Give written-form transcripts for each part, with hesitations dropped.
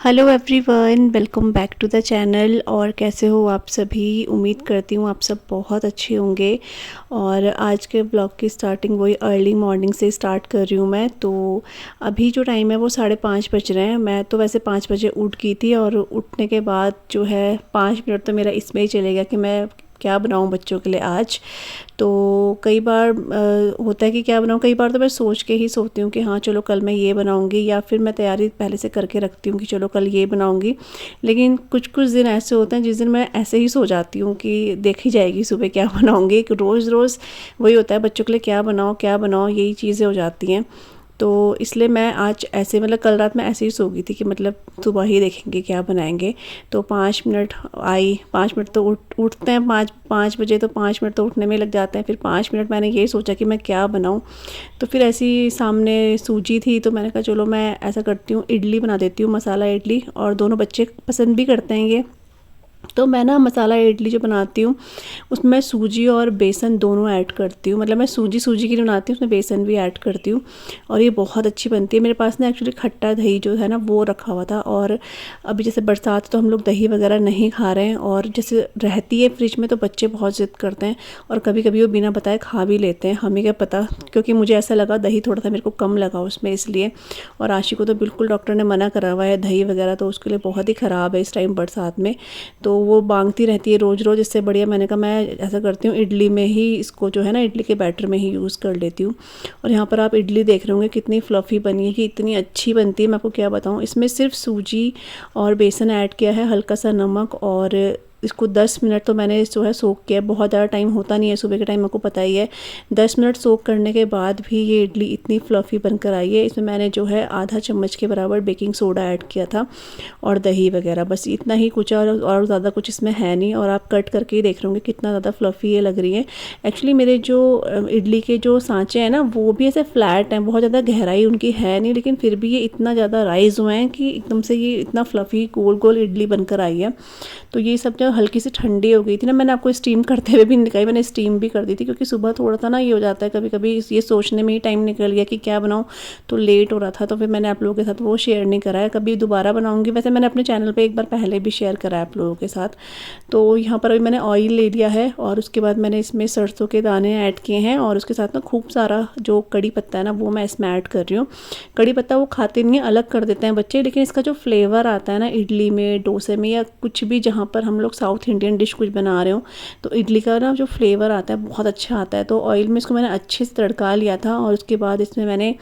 Hello everyone, welcome back to the channel. और कैसे हो आप सभी? उम्मीद करती हूँ आप सब बहुत अच्छे होंगे। और आज के ब्लॉग की स्टार्टिंग वही अर्ली मॉर्निंग से स्टार्ट कर रही हूँ मैं। तो अभी जो टाइम है वो 5:30 बज रहे हैं। मैं तो वैसे 5 बजे उठ गई थी और उठने के बाद जो है 5 मिनट तो मेरा इसमें ही चले गया कि मैं क्या बनाऊँ बच्चों के लिए आज। तो कई बार होता है कि क्या बनाऊँ। कई बार तो मैं सोच के ही सोती हूँ कि हाँ चलो कल मैं ये बनाऊँगी, या फिर मैं तैयारी पहले से करके रखती हूँ कि चलो कल ये बनाऊँगी। लेकिन कुछ कुछ दिन ऐसे होते हैं जिस दिन मैं ऐसे ही सो जाती हूँ कि देखी जाएगी सुबह क्या बनाऊँगी। रोज़ रोज़ वही होता है, बच्चों के लिए क्या बनाओ यही चीज़ें हो जाती हैं। तो इसलिए मैं आज ऐसे मतलब कल रात में ऐसे ही सो गई थी कि मतलब सुबह ही देखेंगे क्या बनाएंगे। तो 5 मिनट आई, 5 मिनट तो उठते हैं 5 बजे, तो 5 मिनट तो उठने में लग जाते हैं। फिर 5 मिनट मैंने यही सोचा कि मैं क्या बनाऊं। तो फिर ऐसी सामने सूजी थी तो मैंने कहा चलो मैं ऐसा करती हूँ, इडली बना देती हूँ, मसाला इडली। और दोनों बच्चे पसंद भी करते हैं ये। तो मैं ना मसाला इडली जो बनाती हूँ उसमें सूजी और बेसन दोनों ऐड करती हूँ। मतलब मैं सूजी सूजी की नहीं बनाती हूँ, उसमें बेसन भी ऐड करती हूँ और ये बहुत अच्छी बनती है। मेरे पास ना एक्चुअली खट्टा दही जो है ना वो रखा हुआ था, और अभी जैसे बरसात तो हम लोग दही वगैरह नहीं खा रहे हैं, और जैसे रहती है फ्रिज में तो बच्चे बहुत ज़िद करते हैं और कभी कभी वो बिना बताए खा भी लेते हैं, हमें क्या पता। क्योंकि मुझे ऐसा लगा दही थोड़ा सा मेरे को कम लगा उसमें, इसलिए। और आशी को तो बिल्कुल डॉक्टर ने मना करा हुआ है दही वगैरह, तो उसके लिए बहुत ही ख़राब है इस टाइम बरसात में। तो वो मांगती रहती है रोज़ रोज़, इससे बढ़िया मैंने कहा मैं ऐसा करती हूँ इडली में ही इसको जो है ना इडली के बैटर में ही यूज़ कर लेती हूँ। और यहाँ पर आप इडली देख रहे होंगे कितनी फ्लफ़ी बनी है, कि इतनी अच्छी बनती है मैं आपको क्या बताऊँ। इसमें सिर्फ सूजी और बेसन ऐड किया है, हल्का सा नमक, और इसको 10 मिनट तो मैंने जो है सोक किया। बहुत ज़्यादा टाइम होता नहीं है सुबह के टाइम, आपको पता ही है। 10 मिनट सोक करने के बाद भी ये इडली इतनी फ्लफ़ी बनकर आई है। इसमें मैंने जो है आधा चम्मच के बराबर बेकिंग सोडा ऐड किया था और दही वगैरह, बस इतना ही कुछ और ज़्यादा कुछ इसमें है नहीं। और आप कट करके ही देख रहे होंगे कितना ज़्यादा फ्लफ़ी ये लग रही है। एक्चुअली मेरे जो इडली के जो सांचे हैं ना वो भी ऐसे फ्लैट हैं, बहुत ज़्यादा गहराई उनकी है नहीं, लेकिन फिर भी ये इतना ज़्यादा राइज़ हुए हैं कि एकदम से ये इतना फ्लफ़ी गोल गोल इडली बनकर आई है। तो ये सब जब हल्की सी ठंडी हो गई थी ना, मैंने आपको स्टीम करते हुए भी दिखाई, मैंने स्टीम भी कर दी थी क्योंकि सुबह थोड़ा सा ना ये हो जाता है कभी कभी, ये सोचने में ही टाइम निकल गया कि क्या बनाऊँ, तो लेट हो रहा था। तो फिर मैंने आप लोगों के साथ वो शेयर नहीं करा है, कभी दोबारा बनाऊँगी। वैसे मैंने अपने चैनल पर एक बार पहले भी शेयर करा है आप लोगों के साथ। तो यहाँ पर अभी मैंने ऑयल ले लिया है और उसके बाद मैंने इसमें सरसों के दाने ऐड किए हैं, और उसके साथ ना खूब सारा जो कड़ी पत्ता है ना वो मैं इसमें ऐड कर रही हूँ। कड़ी पत्ता वो खाते नहीं है, अलग कर देते हैं बच्चे, लेकिन इसका जो फ्लेवर आता है ना इडली में, डोसे में, या कुछ भी जहाँ पर हम लोग साउथ इंडियन डिश कुछ बना रहे हो, तो इडली का ना जो फ्लेवर आता है बहुत अच्छा आता है। तो ऑयल में इसको मैंने अच्छे से तड़का लिया था, और उसके बाद इसमें मैंने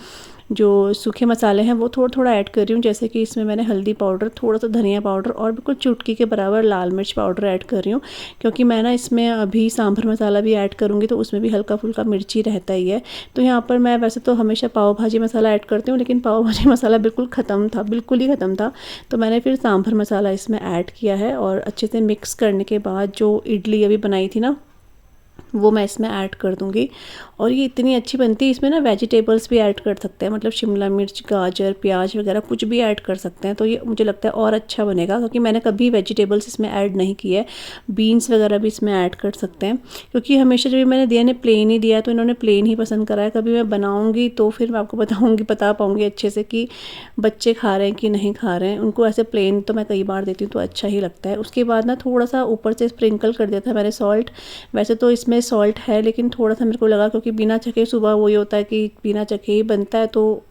जो सूखे मसाले हैं वो थोड़ा थोड़ा ऐड कर रही हूँ। जैसे कि इसमें मैंने हल्दी पाउडर, थोड़ा सा धनिया पाउडर और बिल्कुल चुटकी के बराबर लाल मिर्च पाउडर ऐड कर रही हूँ, क्योंकि मैं ना इसमें अभी सांभर मसाला भी ऐड करूँगी तो उसमें भी हल्का फुल्का मिर्ची रहता ही है। तो यहाँ पर मैं वैसे तो हमेशा पाव भाजी मसाला ऐड करती हूँ, लेकिन पाव भाजी मसाला बिल्कुल ख़त्म था, बिल्कुल ही ख़त्म था। तो मैंने फिर सांभर मसाला इसमें ऐड किया है, और अच्छे से मिक्स करने के बाद जो इडली अभी बनाई थी ना वो मैं इसमें ऐड कर दूँगी। और ये इतनी अच्छी बनती है, इसमें ना वेजिटेबल्स भी ऐड कर सकते हैं, मतलब शिमला मिर्च, गाजर, प्याज वगैरह कुछ भी ऐड कर सकते हैं। तो ये मुझे लगता है और अच्छा बनेगा, क्योंकि मैंने कभी वेजिटेबल्स इसमें ऐड नहीं किया है। बीन्स वगैरह भी इसमें ऐड कर सकते हैं, क्योंकि हमेशा जब मैंने दिया ने प्लेन ही दिया, तो इन्होंने प्लेन ही पसंद करा है। कभी मैं बनाऊँगी तो फिर मैं आपको बता पाऊँगी अच्छे से कि बच्चे खा रहे हैं कि नहीं खा रहे हैं। उनको ऐसे प्लेन तो मैं कई बार देती हूँ तो अच्छा ही लगता है। उसके बाद ना थोड़ा सा ऊपर से स्प्रिंकल कर दिया था मैंने सॉल्ट। वैसे तो इसमें सॉल्ट है, लेकिन थोड़ा सा मेरे को लगा, क्योंकि बिना चखे सुबह वही होता है कि बिना चखे ही बनता है, तो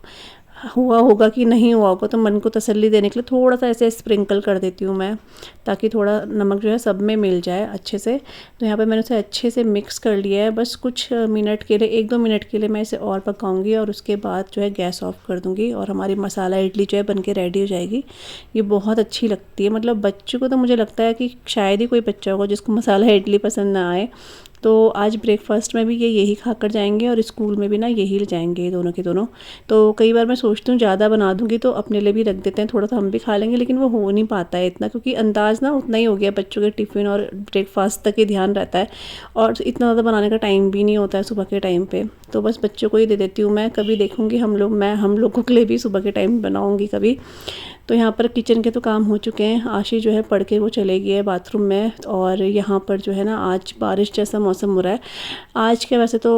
हुआ होगा कि नहीं हुआ होगा, तो मन को तसल्ली देने के लिए थोड़ा सा ऐसे स्प्रिंकल कर देती हूँ मैं, ताकि थोड़ा नमक जो है सब में मिल जाए अच्छे से। तो यहाँ पे मैंने उसे अच्छे से मिक्स कर लिया है। बस कुछ मिनट के लिए, 1-2 मिनट के लिए मैं इसे और पकाऊंगी, और उसके बाद जो है गैस ऑफ कर दूँगी और हमारी मसाला इडली जो है बन के रेडी हो जाएगी। ये बहुत अच्छी लगती है, मतलब बच्चों को तो मुझे लगता है कि शायद ही कोई बच्चा होगा जिसको मसाला इडली पसंद ना आए। तो आज ब्रेकफास्ट में भी ये यही खाकर जाएंगे, और स्कूल में भी ना यही ले जाएंगे ये दोनों के दोनों। तो कई बार मैं सोचती हूँ ज़्यादा बना दूँगी तो अपने लिए भी रख देते हैं, थोड़ा सा हम भी खा लेंगे, लेकिन वो हो नहीं पाता है इतना, क्योंकि अंदाज़ ना उतना ही हो गया, बच्चों के टिफ़िन और ब्रेकफास्ट तक ही ध्यान रहता है, और इतना ज़्यादा बनाने का टाइम भी नहीं होता है सुबह के टाइम पर। तो बस बच्चों को ही दे देती हूँ मैं। कभी देखूँगी हम लोगों के लिए भी सुबह के टाइम बनाऊँगी कभी। तो यहाँ पर किचन के तो काम हो चुके हैं। आशी जो है पढ़ के वो चले गई है बाथरूम में। और यहाँ पर जो है ना आज बारिश जैसा मौसम हो रहा है। आज के वैसे तो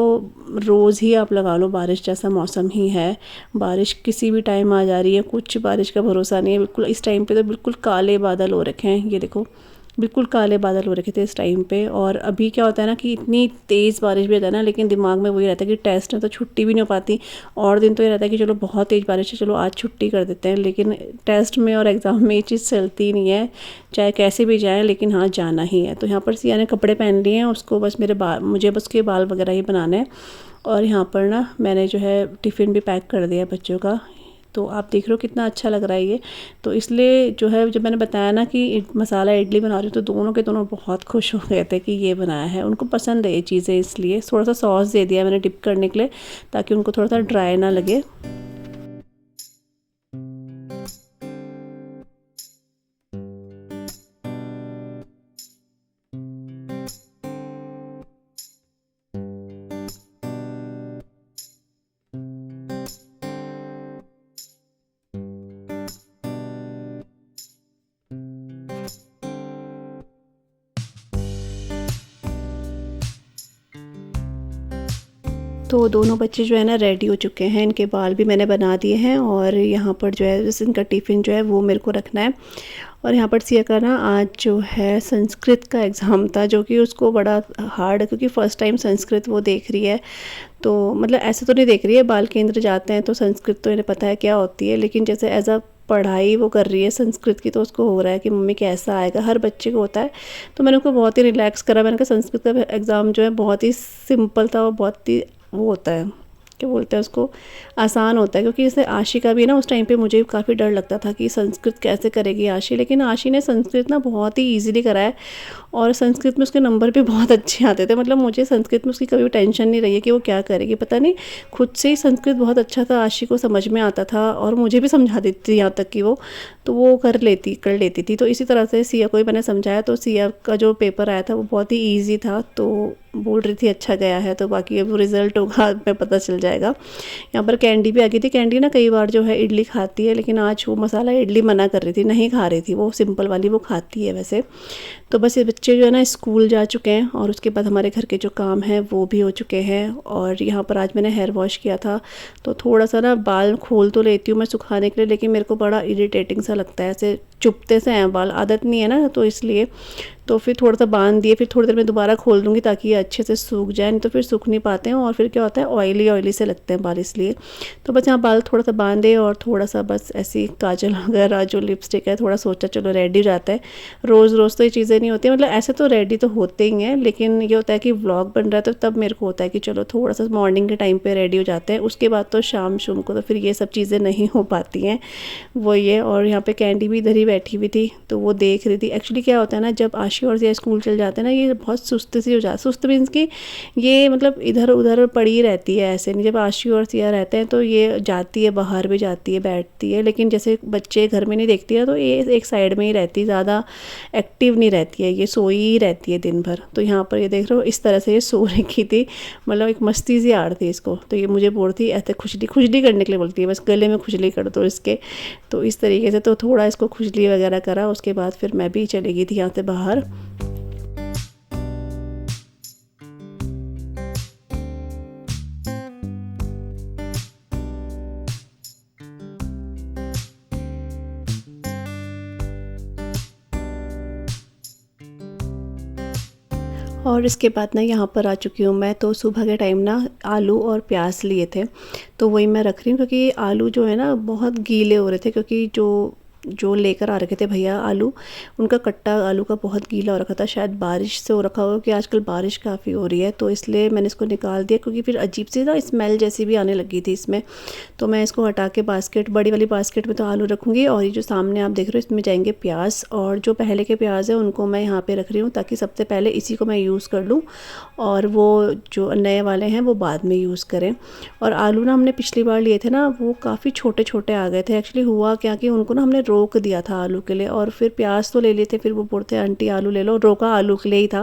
रोज़ ही आप लगा लो बारिश जैसा मौसम ही है। बारिश किसी भी टाइम आ जा रही है, कुछ बारिश का भरोसा नहीं है। बिल्कुल इस टाइम पे तो बिल्कुल काले बादल हो रखे हैं, ये देखो बिल्कुल काले बादल हो रखे थे इस टाइम पे। और अभी क्या होता है ना कि इतनी तेज़ बारिश भी होता है ना, लेकिन दिमाग में वही रहता है कि टेस्ट है तो छुट्टी भी नहीं हो पाती। और दिन तो ये रहता है कि चलो बहुत तेज़ बारिश है, चलो आज छुट्टी कर देते हैं, लेकिन टेस्ट में और एग्ज़ाम में ये चीज़ चलती ही नहीं है, चाहे कैसे भी जाए, लेकिन हाँ जाना ही है। तो यहाँ पर सिया ने कपड़े पहन लिए हैं, उसको बस मुझे बस के बाल वगैरह ही बनाने हैं। और यहाँ पर ना मैंने जो है टिफ़िन भी पैक कर दिया बच्चों का। तो आप देख रहे हो कितना अच्छा लग रहा है ये। तो इसलिए जो है जब मैंने बताया ना कि मसाला इडली बना रही हूँ, तो दोनों के दोनों बहुत खुश हो गए थे कि ये बनाया है। उनको पसंद है ये चीज़ें, इसलिए थोड़ा सा सॉस दे दिया मैंने डिप करने के लिए, ताकि उनको थोड़ा सा ड्राई ना लगे। तो दोनों बच्चे जो है ना रेडी हो चुके हैं, इनके बाल भी मैंने बना दिए हैं। और यहाँ पर जो है जैसे इनका टिफ़िन जो है वो मेरे को रखना है। और यहाँ पर सिया का ना आज जो है संस्कृत का एग्ज़ाम था, जो कि उसको बड़ा हार्ड है, क्योंकि फ़र्स्ट टाइम संस्कृत वो देख रही है। तो मतलब ऐसे तो नहीं देख रही है, बाल केंद्र जाते हैं तो संस्कृत तो इन्हें पता है क्या होती है, लेकिन जैसे एज अ पढ़ाई वो कर रही है संस्कृत की, तो उसको हो रहा है कि मम्मी कैसा आएगा, हर बच्चे को होता है। तो मैंने उसको बहुत ही रिलैक्स करा। मैंने कहा संस्कृत का एग्ज़ाम जो है बहुत ही सिंपल था और बहुत ही वो होता है, क्या बोलते हैं उसको, आसान होता है। क्योंकि जैसे आशी का भी ना उस टाइम पे मुझे काफ़ी डर लगता था कि संस्कृत कैसे करेगी आशी, लेकिन आशी ने संस्कृत ना बहुत ही इजीली करा है। और संस्कृत में उसके नंबर भी बहुत अच्छे आते थे। मतलब मुझे संस्कृत में उसकी कभी टेंशन नहीं रही है कि वो क्या करेगी, पता नहीं खुद से ही संस्कृत बहुत अच्छा था, आशी को समझ में आता था और मुझे भी समझा देती थी, यहाँ तक कि वो कर लेती थी। तो इसी तरह से सिया को ही मैंने समझाया, तो सिया का जो पेपर आया था वो बहुत ही ईजी था। तो बोल रही थी अच्छा गया है, तो बाकी अब रिज़ल्ट होगा में पता चल जाएगा। यहाँ पर कैंडी भी आ गई थी। कैंडी ना कई बार जो है इडली खाती है, लेकिन आज वो मसाला इडली मना कर रही थी, नहीं खा रही थी, वो सिंपल वाली वो खाती है वैसे। तो बस ये बच्चे जो है ना स्कूल जा चुके हैं, और उसके बाद हमारे घर के जो काम हैं वो भी हो चुके हैं। और यहाँ पर आज मैंने हेयर वॉश किया था, तो थोड़ा सा ना बाल खोल तो लेती हूँ मैं सुखाने के लिए, लेकिन मेरे को बड़ा इरिटेटिंग सा लगता है, ऐसे चुभते से हैं बाल, आदत नहीं है ना, तो इसलिए तो फिर थोड़ा सा बांध दिए, फिर थोड़ी देर में दोबारा खोल दूँगी ताकि ये अच्छे से सूख जाए, नहीं तो फिर सूख नहीं पाते हैं और फिर क्या होता है ऑयली से लगते हैं बाल, इसलिए। तो बस यहाँ बाल थोड़ा सा बांधे और थोड़ा सा बस ऐसी काजल वगैरह जो लिपस्टिक है थोड़ा सोचा चलो रेडी हो जाता है। रोज़ रोज़ तो ये चीज़ें नहीं होती, मतलब ऐसे तो रेडी तो होते ही हैं, लेकिन ये होता है कि व्लॉग बन रहा है तो तब मेरे को होता है कि चलो थोड़ा सा मॉर्निंग के टाइम पर रेडी हो जाते हैं। उसके बाद तो शाम शुम को तो फिर ये सब चीज़ें नहीं हो पाती हैं, वो ये। और यहाँ पर कैंडी भी इधर ही बैठी हुई थी, तो वो देख रही थी। एक्चुअली क्या होता है ना, जब आशी और जिया स्कूल चल जाते हैं ना, ये बहुत सुस्त सी हो जाती, सुस्त मीन्स की ये मतलब इधर उधर पड़ी रहती है, ऐसे नहीं। जब आशी और सिया रहते हैं तो ये जाती है, बाहर भी जाती है, बैठती है, लेकिन जैसे बच्चे घर में नहीं देखती है तो ये एक साइड में ही रहती है, ज़्यादा एक्टिव नहीं रहती है, ये सोई ही रहती है दिन भर। तो यहाँ पर ये देख रहे हो इस तरह से ये सो रखी थी, मतलब एक मस्ती सी आ रही थी इसको। तो ये मुझे बोल रही ऐसे खुजली करने के लिए बोलती है, बस गले में खुजली कर दो इसके, तो इस तरीके से। तो थोड़ा इसको खुजली वगैरह करा, उसके बाद फिर मैं भी चली गई थी यहाँ से बाहर। और इसके बाद ना यहाँ पर आ चुकी हूँ मैं। तो सुबह के टाइम ना आलू और प्याज लिए थे, तो वही मैं रख रही हूँ, क्योंकि आलू जो है ना बहुत गीले हो रहे थे, क्योंकि जो लेकर आ रखे थे भैया आलू, उनका कट्टा आलू का बहुत गीला हो रखा था, शायद बारिश से हो रखा होगा, कि आजकल बारिश काफ़ी हो रही है, तो इसलिए मैंने इसको निकाल दिया, क्योंकि फिर अजीब सी ना स्मेल जैसी भी आने लगी थी इसमें। तो मैं इसको हटा के बड़ी वाली बास्केट में तो आलू रखूँगी, और ये जो सामने आप देख रहे हो इसमें जाएंगे प्याज, और जो पहले के प्याज है उनको मैं यहाँ पर रख रही हूँ, ताकि सबसे पहले इसी को मैं यूज़ कर लूँ और वो जो नए वाले हैं वो बाद में यूज़ करें। और आलू ना हमने पिछली बार लिए थे ना, वो काफ़ी छोटे छोटे आ गए थे। एक्चुअली हुआ क्या कि उनको ना हमने रोक दिया था आलू के लिए, और फिर प्याज तो ले लिए थे, फिर वो बोलते आंटी आलू ले लो, रोका आलू के लिए ही था।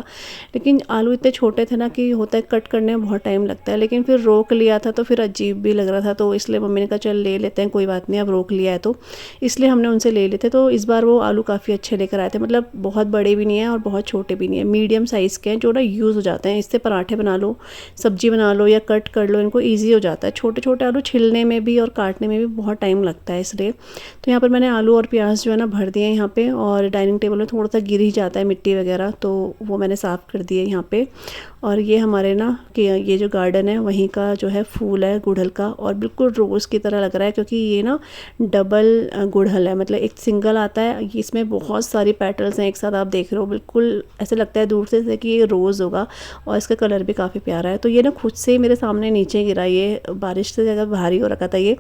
लेकिन आलू इतने छोटे थे ना कि होता है कट करने में बहुत टाइम लगता है, लेकिन फिर रोक लिया था तो फिर अजीब भी लग रहा था, तो इसलिए मम्मी ने कहा चल ले लेते हैं, कोई बात नहीं, अब रोक लिया है तो इसलिए हमने उनसे ले लिए थे। तो इस बार वो आलू काफ़ी अच्छे लेकर आए थे, मतलब बहुत बड़े भी नहीं हैं और बहुत छोटे भी नहीं है, मीडियम साइज़ के हैं, जो ना यूज़ हो जाते हैं। इससे पराठे बना लो, सब्जी बना लो या कट कर लो, इनको ईजी हो जाता है। छोटे छोटे आलू छिलने में भी और काटने में भी बहुत टाइम लगता है इसलिए। तो यहाँ पर मैंने आलू और प्याज जो है ना भर दिए यहाँ पे, और डाइनिंग टेबल में थोड़ा सा गिर ही जाता है मिट्टी वगैरह, तो वो मैंने साफ़ कर दिए यहाँ पे। और ये हमारे ना कि ये जो गार्डन है वहीं का जो है फूल है गुड़हल का, और बिल्कुल रोज़ की तरह लग रहा है, क्योंकि ये ना डबल गुड़हल है, मतलब एक सिंगल आता है, इसमें बहुत सारी पेटल्स हैं एक साथ, आप देख रहे हो बिल्कुल ऐसे लगता है दूर से जैसे कि ये रोज़ होगा, और इसका कलर भी काफ़ी प्यारा है। तो ये ना खुद से ही मेरे सामने नीचे गिरा, ये बारिश से ज़्यादा भारी हो रखा था ये,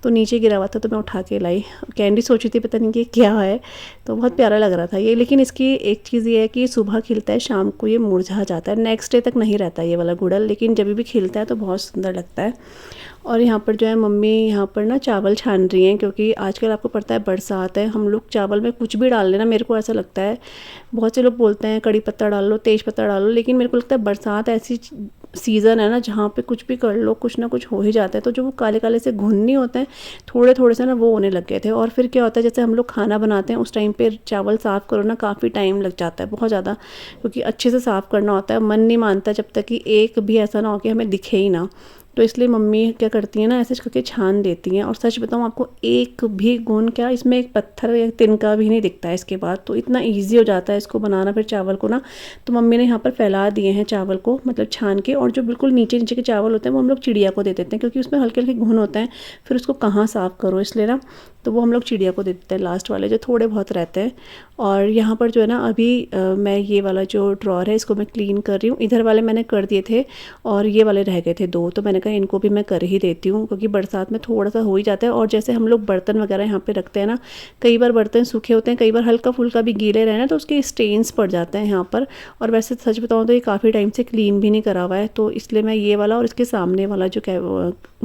तो नीचे गिरा हुआ था, तो मैं उठा के लाई। कैंडी सोची थी पता नहीं कि क्या है, तो बहुत प्यारा लग रहा था ये। लेकिन इसकी एक चीज़ ये है कि सुबह खिलता है, शाम को ये मुरझा जाता है, नेक्स्ट डे तक नहीं रहता ये वाला गुड़हल, लेकिन जब भी खिलता है तो बहुत सुंदर लगता है। और यहाँ पर जो है मम्मी यहाँ पर ना चावल छान रही हैं, क्योंकि आजकल आपको पता है बरसात है, हम लोग चावल में कुछ भी डाल लेना, मेरे को ऐसा लगता है, बहुत से लोग बोलते हैं कड़ी पत्ता डाल लो, तेज पत्ता डाल लो, लेकिन मेरे को लगता है बरसात ऐसी सीज़न है ना जहाँ पे कुछ भी कर लो कुछ ना कुछ हो ही जाता है। तो जो वो काले काले से घुन नहीं होते हैं, थोड़े थोड़े से ना वो होने लग गए थे। और फिर क्या होता है, जैसे हम लोग खाना बनाते हैं उस टाइम पे चावल साफ़ करो ना, काफ़ी टाइम लग जाता है, बहुत ज़्यादा, क्योंकि अच्छे से साफ़ करना होता है। मन नहीं मानता जब तक कि एक भी ऐसा ना हो कि हमें दिखे ही ना। तो इसलिए मम्मी क्या करती हैं ना, ऐसे करके छान देती हैं, और सच बताऊँ आपको एक भी गुण क्या इसमें एक पत्थर या तिनका भी नहीं दिखता है इसके बाद। तो इतना इजी हो जाता है इसको बनाना फिर चावल को ना। तो मम्मी ने यहाँ पर फैला दिए हैं चावल को, मतलब छान के, और जो बिल्कुल नीचे नीचे के चावल होते हैं वो हम लोग चिड़िया को दे देते हैं, क्योंकि उसमें हल्के हल्के घुन होते हैं, फिर उसको कहाँ साफ़ करो, इसलिए ना तो वो हम लोग चिड़िया को दे देते हैं, लास्ट वाले जो थोड़े बहुत रहते हैं। और यहाँ पर जो है ना अभी मैं ये वाला जो ड्रॉर है इसको मैं क्लीन कर रही हूँ। इधर वाले मैंने कर दिए थे और ये वाले रह गए थे दो, तो मैंने कहा इनको भी मैं कर ही देती हूँ, क्योंकि बरसात में थोड़ा सा हो ही जाता है। और जैसे हम लोग बर्तन वगैरह यहाँ पे रखते हैं ना, कई बार बर्तन सूखे होते हैं, कई बार हल्का फुल्का भी गीले रहे ना, तो उसके स्टेन्स पड़ जाते हैं यहाँ पर। और वैसे सच बताऊँ तो ये काफ़ी टाइम से क्लीन भी नहीं करा हुआ है, तो इसलिए मैं ये वाला और इसके सामने वाला जो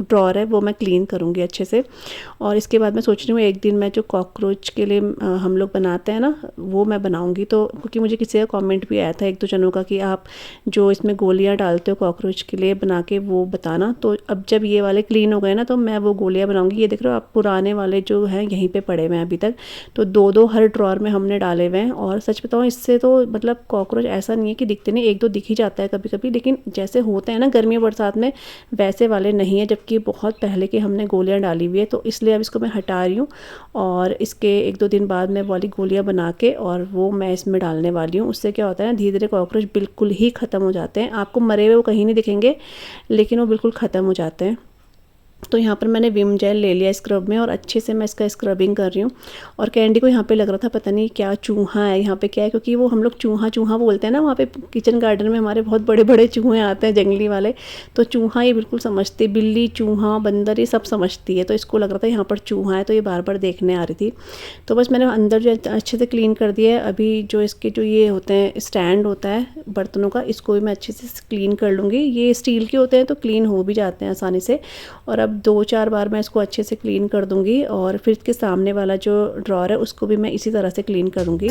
ड्रॉर है वो मैं क्लीन करूँगी अच्छे से। और इसके बाद मैं सोच रही हूँ एक दिन मैं जो कॉकरोच के लिए हम लोग बनाते हैं ना, वो मैं बनाऊँगी। तो क्योंकि मुझे किसी का कमेंट भी आया था एक दो जनों का कि आप जो इसमें गोलियाँ डालते हो कॉकरोच के लिए बना के वो बताना। तो अब जब ये वाले क्लीन हो गए ना, तो मैं वो गोलियाँ बनाऊँगी। ये देख रहे हो आप, पुराने वाले जो हैं यहीं पर पड़े हुए हैं अभी तक, तो दो दो हर ड्रॉर में हमने डाले हुए हैं। और सच बताऊँ इससे तो मतलब कॉकरोच ऐसा नहीं है कि दिखते नहीं, एक दो दिख ही जाता है कभी कभी, लेकिन जैसे होते हैं ना गर्मी बरसात में वैसे वाले नहीं है, जबकि बहुत पहले की हमने गोलियाँ डाली हुई है। तो इसलिए अब इसको मैं हटा रही हूँ, और इसके एक दो दिन बाद मैं वाली गोलियाँ बना के और वो मैं इसमें डालने वाली हूँ। उससे क्या होता है ना, धीरे धीरे कॉकरोच बिल्कुल ही ख़त्म हो जाते हैं। आपको मरे हुए वो कहीं नहीं दिखेंगे, लेकिन वो बिल्कुल ख़त्म हो जाते हैं। तो यहाँ पर मैंने विम जेल ले लिया स्क्रब में, और अच्छे से मैं इसका स्क्रबिंग कर रही हूँ। और कैंडी को यहाँ पे लग रहा था पता नहीं क्या चूहा है यहाँ पे, क्या है, क्योंकि वो हम लोग चूहा चूहा बोलते हैं ना, वहाँ पे किचन गार्डन में हमारे बहुत बड़े बड़े चूहे आते हैं जंगली वाले, तो चूहा ये बिल्कुल समझती, बिल्ली चूहा बंदर ये सब समझती है। तो इसको लग रहा था यहाँ पर चूहा है, तो ये बार बार देखने आ रही थी। तो बस मैंने अंदर जो अच्छे से क्लीन कर दिया है। अभी जो इसके जो ये होते हैं स्टैंड होता है बर्तनों का, इसको भी मैं अच्छे से क्लीन कर लूँगी। ये स्टील के होते हैं तो क्लीन हो भी जाते हैं आसानी से। और अब 2-4 बार मैं इसको अच्छे से क्लीन कर दूंगी, और फिर इसके सामने वाला जो ड्रॉर है उसको भी मैं इसी तरह से क्लीन करूंगी।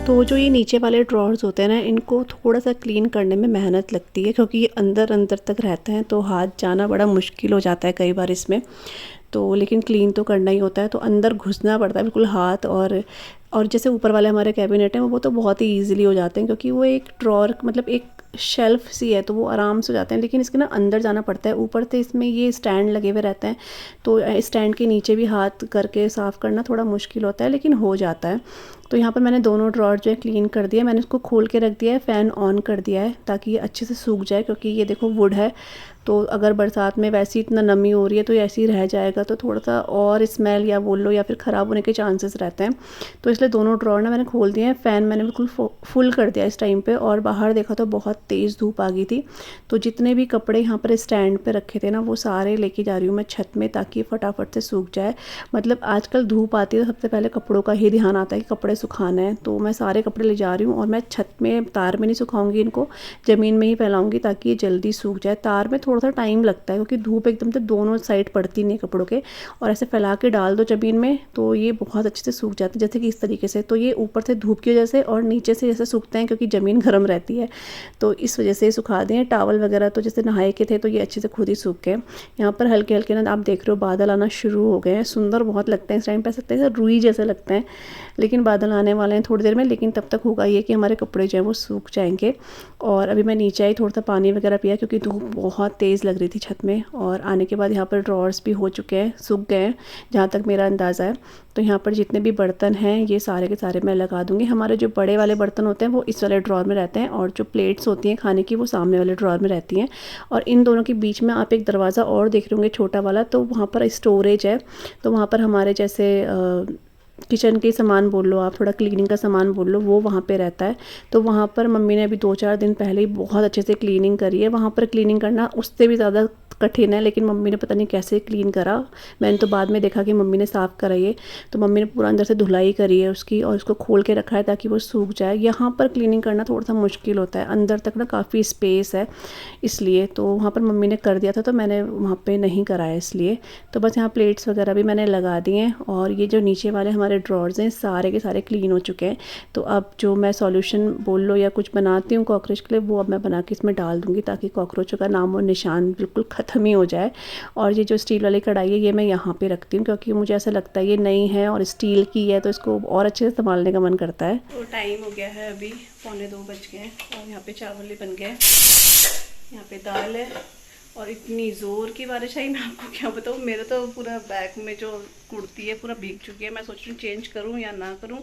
तो जो ये नीचे वाले ड्रॉर्स होते हैं ना, इनको थोड़ा सा क्लीन करने में मेहनत लगती है, क्योंकि ये अंदर अंदर तक रहते हैं, तो हाथ जाना बड़ा मुश्किल हो जाता है कई बार इसमें। तो लेकिन क्लीन तो करना ही होता है, तो अंदर घुसना पड़ता है बिल्कुल हाथ। और जैसे ऊपर वाले हमारे कैबिनेट हैं वो तो बहुत ही ईजिली हो जाते हैं, क्योंकि वो एक ड्रॉर मतलब एक शेल्फ सी है, तो वो आराम से हो जाते हैं। लेकिन इसके ना अंदर जाना पड़ता है, ऊपर से इसमें ये स्टैंड लगे हुए रहते हैं, तो स्टैंड के नीचे भी हाथ करके साफ़ करना थोड़ा मुश्किल होता है, लेकिन हो जाता है। तो यहाँ पर मैंने दोनों ड्रॉर जो है क्लीन कर दिया। मैंने उसको खोल के रख दिया है, फ़ैन ऑन कर दिया है ताकि ये अच्छे से सूख जाए, क्योंकि ये देखो वुड है तो अगर बरसात में वैसे ही इतना नमी हो रही है तो ये ऐसे ही रह जाएगा तो थोड़ा सा और स्मेल या बोल लो या फिर ख़राब होने के चांसेस रहते हैं। तो इसलिए दोनों ड्रॉर ना मैंने खोल दिए हैं। फ़ैन मैंने बिल्कुल फुल कर दिया इस टाइम पे, और बाहर देखा तो बहुत तेज़ धूप आ गई थी। तो जितने भी कपड़े यहाँ पर स्टैंड पे रखे थे ना वो सारे लेके जा रही हूँ मैं छत में, ताकि फटाफट से सूख जाए। मतलब आजकल धूप आती है तो सबसे पहले कपड़ों का ही ध्यान आता है कि कपड़े सुखाना है, तो मैं सारे कपड़े ले जा रही हूँ और मैं छत में तार में नहीं सुखाऊंगी इनको, ज़मीन में ही फैलाऊंगी ताकि ये जल्दी सूख जाए। तार में थोड़ा सा टाइम लगता है क्योंकि धूप एकदम से दोनों साइड पड़ती नहीं कपड़ों के, और ऐसे फैला के डाल दो ज़मीन में तो ये बहुत अच्छे से सूख जाते हैं, जैसे कि इस तरीके से। तो ये ऊपर से धूप की वजह से और नीचे से जैसे सूखते हैं क्योंकि ज़मीन गर्म रहती है, तो इस वजह से सुखा दें। टावल वगैरह तो जैसे नहाए के थे तो ये अच्छे से खुद ही सूख गए। यहाँ पर हल्के हल्के ना आप देख रहे हो बादल आना शुरू हो गए हैं, सुंदर बहुत लगते हैं इस टाइम पे, सकते हैं रुई जैसे लगते हैं, लेकिन बादल आने वाले हैं थोड़ी देर में। लेकिन तब तक होगा ये कि हमारे कपड़े जो है वो सूख जाएंगे। और अभी मैं नीचे आई, थोड़ा सा पानी वगैरह पिया क्योंकि धूप बहुत तेज़ लग रही थी छत में। और आने के बाद यहाँ पर ड्रॉर्स भी हो चुके हैं, सूख गए हैं जहाँ तक मेरा अंदाज़ा है। तो यहाँ पर जितने भी बर्तन हैं ये सारे के सारे मैं लगा दूँगी। हमारे जो बड़े वाले बर्तन होते हैं वो इस वाले ड्रॉर में रहते हैं, और जो प्लेट्स होती हैं खाने की वो सामने वाले ड्रॉर में रहती हैं। और इन दोनों के बीच में आप एक दरवाज़ा और देख रहे होंगे छोटा वाला, तो वहाँ पर स्टोरेज है। तो वहाँ पर हमारे जैसे किचन के सामान बोल लो, आप थोड़ा क्लीनिंग का सामान बोल लो, वो वहाँ पे रहता है। तो वहाँ पर मम्मी ने अभी 2-4 दिन पहले ही बहुत अच्छे से क्लीनिंग करी है। वहाँ पर क्लीनिंग करना उससे भी ज़्यादा कठिन है, लेकिन मम्मी ने पता नहीं कैसे क्लीन करा। मैंने तो बाद में देखा कि मम्मी ने साफ़ करा ये, तो मम्मी ने पूरा अंदर से धुलाई करी है उसकी और उसको खोल के रखा है ताकि वो सूख जाए। यहाँ पर क्लीनिंग करना थोड़ा सा मुश्किल होता है, अंदर तक ना काफ़ी स्पेस है इसलिए। तो वहाँ पर मम्मी ने कर दिया था तो मैंने वहाँ पर नहीं कराया इसलिए। तो बस यहाँ प्लेट्स वगैरह भी मैंने लगा दिए हैं, और ये जो नीचे वाले हमारे ड्रॉर्स हैं सारे के सारे क्लीन हो चुके हैं। तो अब जो मैं सॉल्यूशन बोल लो या कुछ बनाती हूँ कॉकरोच के लिए, वो अब मैं बना के इसमें डाल दूँगी ताकि कॉकरोचों का नामो निशान बिल्कुल ख़त्म ही हो जाए। और ये जो स्टील वाली कढ़ाई है ये मैं यहाँ पे रखती हूँ क्योंकि मुझे ऐसा लगता है ये नई है और स्टील की है तो इसको और अच्छे से संभालने का मन करता है। तो टाइम हो गया है अभी 1:45 बज गए हैं, और यहाँ पे चावल भी बन गए, यहाँ पे दाल है। और इतनी ज़ोर की बारिश आई, मैं आपको क्या बताऊँ, मेरा तो पूरा बैग में जो कुर्ती है पूरा भीग चुकी है। मैं सोच रही हूँ चेंज करूँ या ना करूँ,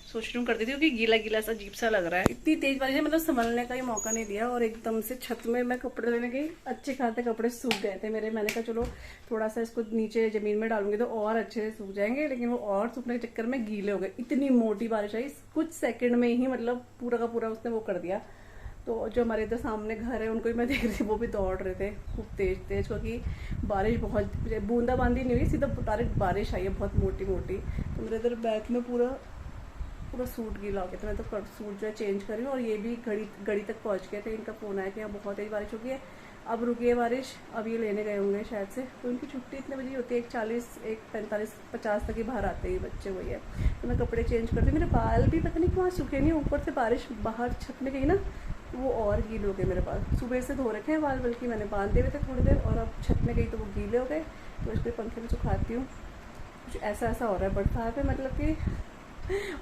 सोच रही हूँ कर देती हूँ क्योंकि गीला गीला सा अजीब सा लग रहा है। इतनी तेज़ बारिश है, मतलब संभलने का ही मौका नहीं दिया, और एकदम से छत में मैं कपड़े लेने गई, अच्छे खासे कपड़े सूख गए थे मेरे। मैंने कहा चलो थोड़ा सा इसको नीचे ज़मीन में डालूंगी तो और अच्छे से सूख जाएंगे, लेकिन वो और सूखने के चक्कर में गीले हो गए। इतनी मोटी बारिश आई, कुछ सेकेंड में ही मतलब पूरा का पूरा उसने वो कर दिया। तो जो हमारे इधर सामने घर है उनको भी मैं देख रही थी, वो भी दौड़ रहे थे खूब तेज तेज, क्योंकि बारिश बहुत बूंदाबांदी नहीं हुई, सीधा डायरेक्ट बारिश आई है बहुत मोटी मोटी। तो मेरे इधर बैग में पूरा सूट गीला हो गया था। मैं तो सूट जो है चेंज करी हूँ, और ये भी घड़ी तक पहुँच गए थे। इनका फ़ोन आया कि यहाँ बहुत तेज़ बारिश हो गई है, अब रुकी है बारिश, अब ये लेने गए होंगे शायद से। तो उनकी छुट्टी इतने बजे होती है, 1:40, 1:45, 50 तक ही बाहर आते ही बच्चे, वही है। तो मैं कपड़े चेंज करती हूँ। मेरे बाल भी पता नहीं क्यों सूखे नहीं, ऊपर से बारिश बाहर छत में गई ना वो और गीले हो गए मेरे बाल। सुबह से धो रखे हैं बाल, बल्कि मैंने बांधे हुए थे थोड़ी देर, और अब छत में गई तो वो गीले हो गए। तो इसको पंखे में सुखाती हूँ। कुछ ऐसा हो रहा है बरसात में, मतलब कि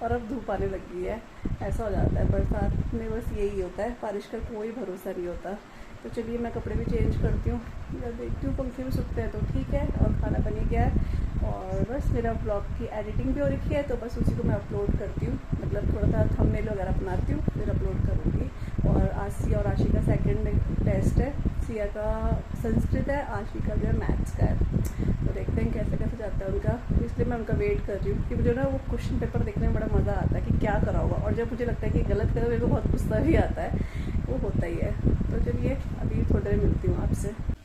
और अब धूप आने लगी है, ऐसा हो जाता है बरसात में। बस यही होता है, बारिश का कोई भरोसा नहीं होता। तो चलिए मैं कपड़े भी चेंज करती हूँ, या देखती हूँ पंखे में सूखते हैं तो ठीक है। और खाना बन ही गया है, और बस मेरा ब्लॉग की एडिटिंग भी हो रखी है, तो बस उसी को मैं अपलोड करती हूँ। मतलब थोड़ा सा थंबनेल वगैरह बनाती हूँ फिर अपलोड करूँगी। और आज सिया और आशी का सेकंड टेस्ट है। सिया का संस्कृत है, आशी का जो है मैथ्स का है। तो देखते हैं कैसे कैसे जाता है उनका, इसलिए मैं उनका वेट कर रही हूँ कि मुझे ना वो क्वेश्चन पेपर देखने में बड़ा मज़ा आता है कि क्या करा होगा। और जब मुझे लगता है कि गलत करो, मेरे को बहुत गुस्सा भी आता है, वो होता ही है। तो चलिए अभी थोड़ी देर मिलती हूँ आपसे।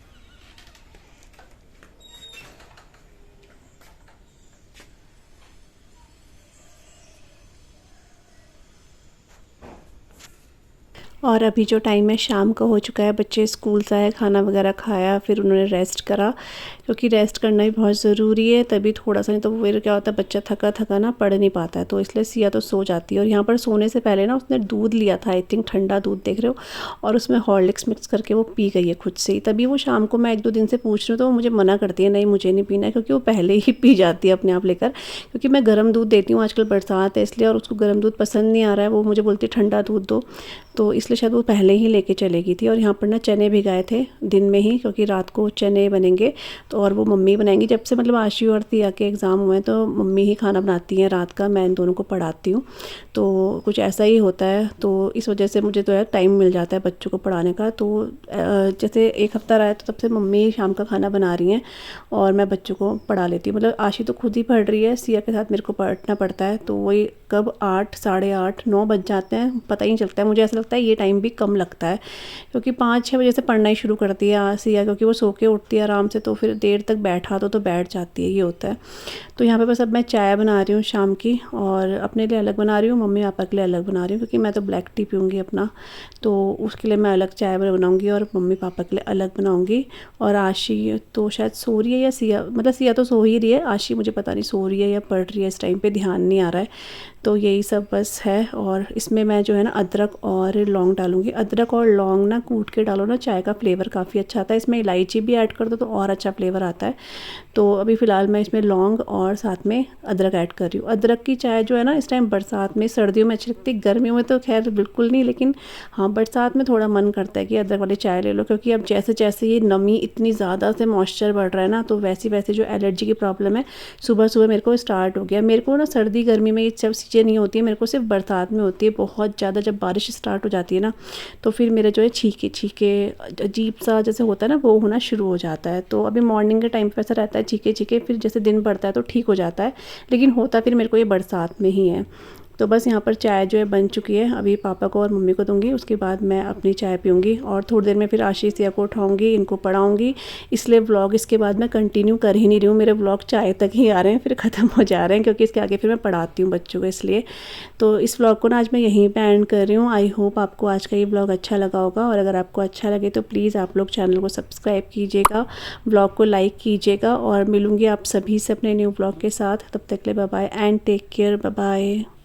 और अभी जो टाइम है शाम का हो चुका है, बच्चे स्कूल से आए, खाना वगैरह खाया, फिर उन्होंने रेस्ट करा, क्योंकि रेस्ट करना भी बहुत ज़रूरी है। तभी थोड़ा सा, नहीं तो फिर क्या होता है बच्चा थका थका ना पढ़ नहीं पाता है। तो इसलिए सिया तो सो जाती है। और यहाँ पर सोने से पहले ना उसने दूध लिया था, आई थिंक ठंडा दूध देख रहे हो, और उसमें हॉर्लिक्स मिक्स करके वो पी गई है खुद से ही। तभी वो शाम को मैं 1-2 दिन से पूछ रही हूँ तो वो मुझे मना करती है, नहीं मुझे नहीं पीना है, क्योंकि वो पहले ही पी जाती है अपने आप लेकर। क्योंकि मैं गर्म दूध देती हूँ, आजकल बरसात है इसलिए, और उसको गर्म दूध पसंद नहीं आ रहा है, वो मुझे बोलती है ठंडा दूध दो। तो इसलिए से शायद वो पहले ही लेके चले गई थी। और यहाँ पर ना चने भिगाए थे दिन में ही, क्योंकि रात को चने बनेंगे तो और वो मम्मी बनाएंगी। जब से मतलब आशी और तिया के एग्ज़ाम हुए हैं तो मम्मी ही खाना बनाती हैं रात का, मैं इन दोनों को पढ़ाती हूँ, तो कुछ ऐसा ही होता है। तो इस वजह से मुझे तो यार टाइम मिल जाता है बच्चों को पढ़ाने का। तो जैसे एक हफ़्ता रहा है तो तब से मम्मी शाम का खाना बना रही हैं और मैं बच्चों को पढ़ा लेती हूँ। मतलब आशी तो खुद ही पढ़ रही है, सिया के साथ मेरे को पढ़ना पड़ता है। तो वही कब 8, साढ़े 8, 9 बज जाते हैं, पता ही नहीं चलता है। मुझे ऐसा लगता है ये टाइम भी कम लगता है, क्योंकि 5-6 बजे से पढ़ना ही शुरू करती है सिया, क्योंकि वो सो के उठती है आराम से, तो फिर देर तक बैठा तो बैठ जाती है, ये होता है। तो यहाँ पे बस अब मैं चाय बना रही हूँ शाम की, और अपने लिए अलग बना रही हूँ, मम्मी पापा के लिए अलग बना रही हूँ, क्योंकि मैं तो ब्लैक टी पीऊँगी अपना, तो उसके लिए मैं अलग चाय बनाऊँगी और मम्मी पापा के लिए अलग बनाऊँगी। और आशी तो शायद सो रही है, या सिया, मतलब सिया तो सो ही रही है, आशी मुझे पता नहीं सो रही है या पढ़ रही है, इस टाइम पे ध्यान नहीं आ रहा है। तो यही सब बस है। और इसमें मैं जो है ना अदरक और लौंग डालूँगी। अदरक और लौंग ना कूट के डालो ना, चाय का फ्लेवर काफ़ी अच्छा आता है। इसमें इलायची भी ऐड कर दो तो और अच्छा फ्लेवर आता है। तो अभी फ़िलहाल मैं इसमें लौंग और साथ में अदरक ऐड कर रही हूँ। अदरक की चाय जो है ना इस टाइम बरसात में, सर्दियों में अच्छी लगती है, गर्मियों में तो खैर बिल्कुल नहीं, लेकिन हाँ बरसात में थोड़ा मन करता है कि अदरक वाली चाय ले लो, क्योंकि अब जैसे जैसे ये नमी इतनी ज़्यादा से मॉइस्चर बढ़ रहा है ना, तो वैसी वैसे जो एलर्जी की प्रॉब्लम है सुबह सुबह मेरे को स्टार्ट हो गया। मेरे को ना सर्दी गर्मी में ये सब चीज़ें नहीं होती है, मेरे को सिर्फ बरसात में होती है बहुत ज़्यादा। जब बारिश स्टार्ट हो जाती है ना, तो फिर मेरे जो है छींके छींके अजीब सा जैसे होता है ना, वो होना शुरू हो जाता है। तो अभी मॉर्निंग के टाइम पे ऐसा रहता है छींके छींके, फिर जैसे दिन बढ़ता है तो ठीक हो जाता है, लेकिन होता फिर मेरे को ये बरसात में ही है। तो बस यहाँ पर चाय जो है बन चुकी है, अभी पापा को और मम्मी को दूंगी, उसके बाद मैं अपनी चाय पीऊँगी और थोड़ी देर में फिर आशीष सिया को उठाऊँगी, इनको पढ़ाऊँगी। इसलिए व्लॉग इसके बाद मैं कंटिन्यू कर ही नहीं रही हूँ, मेरे व्लॉग चाय तक ही आ रहे हैं, फिर ख़त्म हो जा रहे हैं, क्योंकि इसके आगे फिर मैं पढ़ाती हूँ बच्चों को, इसलिए। तो इस व्लॉग को ना आज मैं यहीं पर एंड कर रही हूँ। आई होप आपको आज का ये व्लॉग अच्छा लगा होगा, और अगर आपको अच्छा लगे तो प्लीज़ आप लोग चैनल को सब्सक्राइब कीजिएगा, व्लॉग को लाइक कीजिएगा, और मिलूँगी आप सभी से अपने न्यू व्लॉग के साथ। तब तक के लिए bye bye and take care, bye bye.